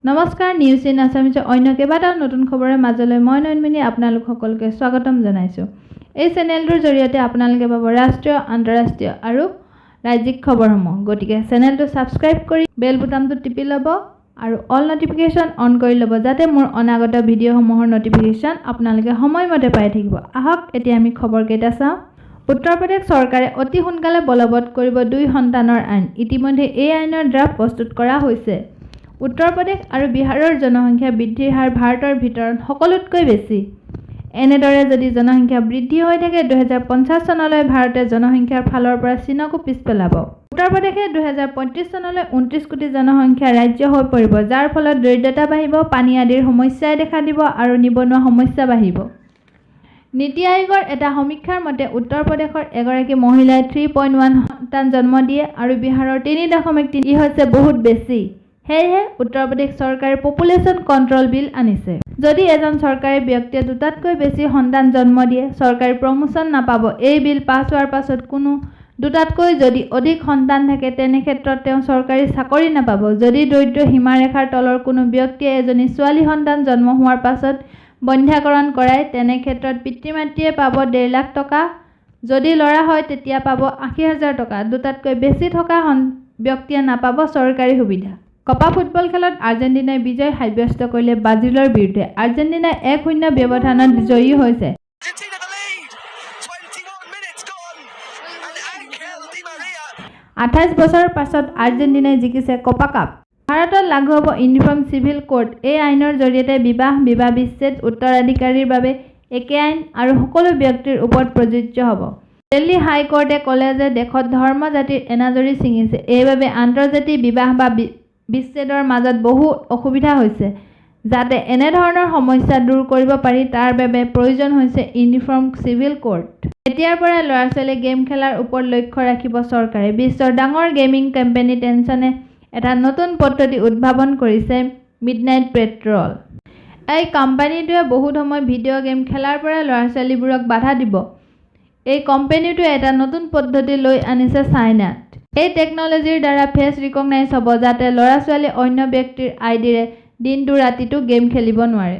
নমস্কাৰ news in আছামিজৰ অন্য কেইবাটাও নতুন খবৰৰ মাজলৈ মই নয়নমণি আপোনালোক সকলোকে স্বাগতম জনাইছোঁ। এই চেনেলটোৰ জৰিয়তে আপোনালোকে পাব ৰাষ্ট্ৰীয়, আন্তঃৰাষ্ট্ৰীয় আৰু ৰাজ্যিক খবৰসমূহ। গতিকে চেনেলটো ছাবস্ক্ৰাইব কৰি বেল বুটামটো টিপি ল'ব আৰু অল নটিফিকেশ্যন অন কৰি ল'ব যাতে মোৰ অনাগত ভিডিঅ'সমূহৰ নটিফিকেশ্যন আপোনালোকে সময়মতে পাই থাকিব। আহক এতিয়া আমি খবৰকেইটা চাওঁ। উত্তৰ প্ৰদেশ চৰকাৰে অতি সোনকালে বলবৎ কৰিব 2 সন্তানৰ আইন। ইতিমধ্যে এই আইনৰ ড্ৰাফ্ট প্ৰস্তুত কৰা হৈছে। উত্তৰ প্ৰদেশ আৰু বিহাৰৰ জনসংখ্যা বৃদ্ধিৰ হাৰ ভাৰতৰ ভিতৰত সকলোতকৈ বেছি। এনেদৰে যদি জনসংখ্যা বৃদ্ধি হৈ থাকে 2050 চনলৈ ভাৰতে জনসংখ্যাৰ ফালৰ পৰা চীনকো পিছ পেলাব। উত্তৰ প্ৰদেশে 2035 চনলৈ 29 কোটি জনসংখ্যা ৰাজ্য হৈ পৰিব, যাৰ ফলত দৰিদ্ৰতা বাঢ়িব, পানী আদিৰ সমস্যাই দেখা দিব আৰু নিবনুৱা সমস্যা বাঢ়িব। নীতি আয়োগৰ এটা সমীক্ষাৰ মতে উত্তৰ প্ৰদেশৰ এগৰাকী মহিলাই 3.1 সন্তান জন্ম দিয়ে আৰু বিহাৰৰ 3.3 হৈছে বহুত বেছি। সেয়েহে উত্তৰ প্ৰদেশ চৰকাৰে পপুলেশ্যন কণ্ট্ৰল বিল আনিছে। যদি এজন চৰকাৰী ব্যক্তিয়ে দুটাতকৈ বেছি সন্তান জন্ম দিয়ে চৰকাৰী প্ৰমোচন নাপাব। এই বিল পাছ হোৱাৰ পাছত কোনো দুটাতকৈ যদি অধিক সন্তান থাকে তেনে ক্ষেত্ৰত তেওঁ চৰকাৰী চাকৰি নাপাব। যদি দৰিদ্ৰ সীমাৰেখাৰ তলৰ কোনো ব্যক্তিয়ে এজনী ছোৱালী সন্তান জন্ম হোৱাৰ পাছত বন্ধ্যাকৰণ কৰায় তেনে ক্ষেত্ৰত পিতৃ মাতৃয়ে পাব 1.5 লাখ টকা। যদি ল'ৰা হয় তেতিয়া পাব 80,000 টকা। দুটাতকৈ বেছি থকা ব্যক্তিয়ে নাপাব চৰকাৰী সুবিধা। কপা ফুটবল খেলত আৰ্জেণ্টিনাই বিজয় সাব্যস্ত কৰিলে ব্ৰাজিলৰ বিৰুদ্ধে। আৰ্জেণ্টিনাই 1-0 ব্যৱধানত জয়ী হৈছে। 28 বছৰৰ পাছত আৰ্জেণ্টিনাই জিকিছে কপা কাপ। ভাৰতত লাগু হ'ব ইউনিফৰ্ম চিভিল কোড। এই আইনৰ জৰিয়তে বিবাহ বিচ্ছেদ, উত্তৰাধিকাৰীৰ বাবে একে আইন আৰু সকলো ব্যক্তিৰ ওপৰত প্ৰযোজ্য হ'ব। দিল্লী হাইকোৰ্টে ক'লে যে দেশত ধৰ্ম জাতিৰ এনাজৰী ছিঙিছে। এইবাবে আন্তৰ্জাতিক বিবাহ বা বিচ্ছেদৰ মাজত বহু অসুবিধা হৈছে। যাতে এনেধৰণৰ সমস্যা দূৰ কৰিব পাৰি তাৰ বাবে প্ৰয়োজন হৈছে ইউনিফৰ্ম চিভিল কোড। এতিয়াৰ পৰাই ল'ৰা-ছোৱালীয়ে গেম খেলাৰ ওপৰত লক্ষ্য ৰাখিব চৰকাৰে। বিশ্বৰ ডাঙৰ গেমিং কোম্পানী টেনচনে এটা নতুন পদ্ধতি উদ্ভাৱন কৰিছে, মিডনাইট পেট্ৰল। এই কোম্পানীটোৱে বহুত সময় ভিডিঅ' গেম খেলাৰ পৰা ল'ৰা-ছোৱালীবোৰক বাধা দিব। এই কোম্পানীটোৱে এটা নতুন পদ্ধতি লৈ আনিছে চাইনাত। এই টেকন'লজিৰ দ্বাৰা ফেচ ৰিকগনাইজ হ'ব যাতে ল'ৰা-ছোৱালী অন্য ব্যক্তিৰ আইডিৰে দিনটো ৰাতিটো গেম খেলিব নোৱাৰে।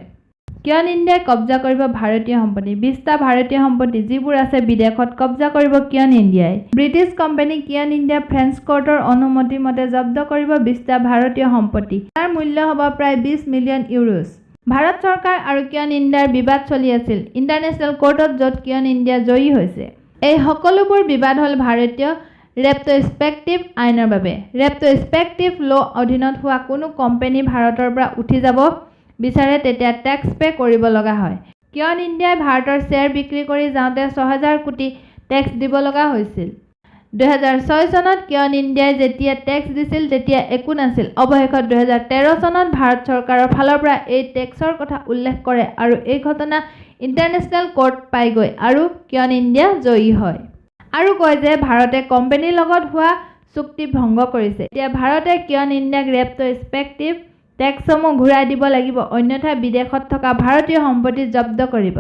কিয়ন ইণ্ডিয়াই কব্জা কৰিব ভাৰতীয় সম্পত্তি। 20টা ভাৰতীয় সম্পত্তি যিবোৰ আছে বিদেশত কব্জা কৰিব কিয়ন ইণ্ডিয়াই। ব্ৰিটিছ কোম্পানী কিয়ন ইণ্ডিয়া ফ্ৰেঞ্চ কোৰ্টৰ অনুমতি মতে জব্দ কৰিব 20টা ভাৰতীয় সম্পত্তি। তাৰ মূল্য হ'ব প্ৰায় 20 মিলিয়ন ইউৰোছ। ভাৰত চৰকাৰ আৰু কিয়ন ইণ্ডিয়াৰ বিবাদ চলি আছিল ইণ্টাৰনেশ্যনেল কোৰ্টত, য'ত কিয়ন ইণ্ডিয়া জয়ী হৈছে। এই সকলোবোৰ বিবাদ হ'ল ভাৰতীয় ৰেট্ৰস্পেক্টিভ আইনৰ বাবে। ৰেট্ৰস্পেক্টিভ ল' অধীনত হোৱা কোনো কোম্পানী ভাৰতৰ পৰা উঠি যাব বিচাৰে তেতিয়া টেক্স পে' কৰিব লগা হয়। কিয়ন ইণ্ডিয়াই ভাৰতৰ শ্বেয়াৰ বিক্ৰী কৰি যাওঁতে 6,000 কোটি টেক্স দিব লগা হৈছিল। 2006 চনত কিয়ন ইণ্ডিয়াই যেতিয়া টেক্স দিছিল তেতিয়া একো নাছিল। অৱশেষত 2013 চনত ভাৰত চৰকাৰৰ ফালৰ পৰা এই টেক্সৰ কথা উল্লেখ কৰে আৰু এই ঘটনা ইণ্টাৰনেশ্যনেল কোৰ্ট পায়গৈ আৰু কিয়ন ইণ্ডিয়া জয়ী হয়। আৰু কয় যে ভাৰতে কোম্পানীৰ লগত হোৱা চুক্তি ভংগ কৰিছে। এতিয়া ভাৰতে কিয়ন ইণ্ডিয়াক ৰেট্ৰস্পেক্টিভ টেক্সসমূহ ঘূৰাই দিব লাগিব, অন্যথা বিদেশত থকা ভাৰতীয় সম্পত্তি জব্দ কৰিব।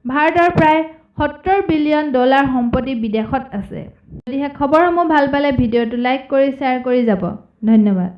ভাৰতৰ প্ৰায় $70 বিলিয়ন সম্পত্তি বিদেশত আছে। যদিহে খবৰসমূহ ভাল পালে ভিডিঅ'টো লাইক কৰি শ্বেয়াৰ কৰি যাব। ধন্যবাদ।